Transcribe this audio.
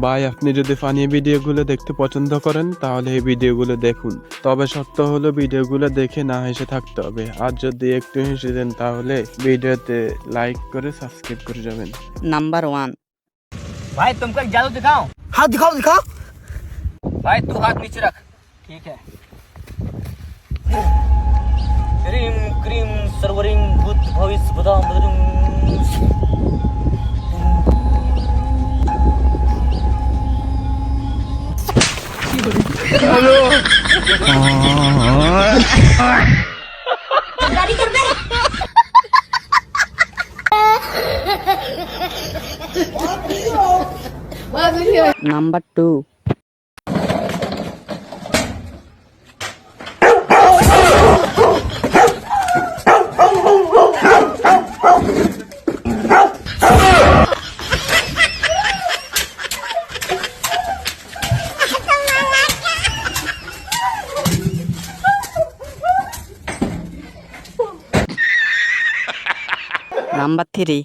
ভাই আপনি যদি ফানি ভিডিওগুলো দেখতে পছন্দ করেন তাহলে এই ভিডিওগুলো দেখুন, তবে শর্ত হলো ভিডিওগুলো দেখে না হেসে থাকতে হবে। আর যদি একটু হেসে দেন তাহলে ভিডিওতে লাইক করে সাবস্ক্রাইব করে যাবেন। नंबर 1। भाई तुमको एक जादू दिखाऊं? हाँ दिखाओ दिखाओ। भाई तू हाथ नीचे रख। ठीक है। क्रीम क्रीम सर्वरिंग भूत भविष्य बदाम बदरुम। नंबर 2। नंबर 3।